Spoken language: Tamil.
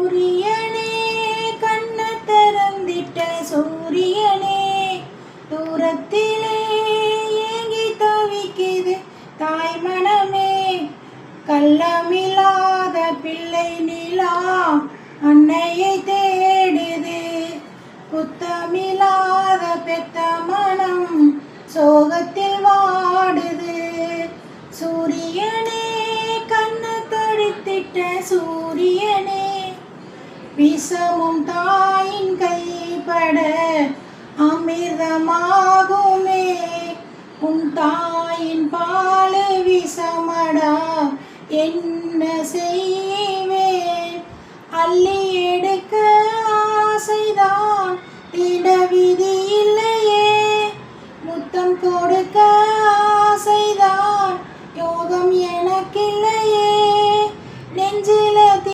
சூரியனே கண்ண திறந்திட்ட சூரியனே, தூரத்திலே ஏங்கி தவிக்குது தாய் மனமே. கள்ளமில்லாத பிள்ளை நிலா அன்னையை தேடுது, குத்தமில்லாத பெத்த மனம் சோகத்தில் வாடுது. சூரியனே கண்ண தடுத்திட்ட சூரியனே, விஷமும் தாயின் கைப்பட அமிர்தமாகுமே. உன் தாயின் பால் விஷமடா, என்ன செய்ய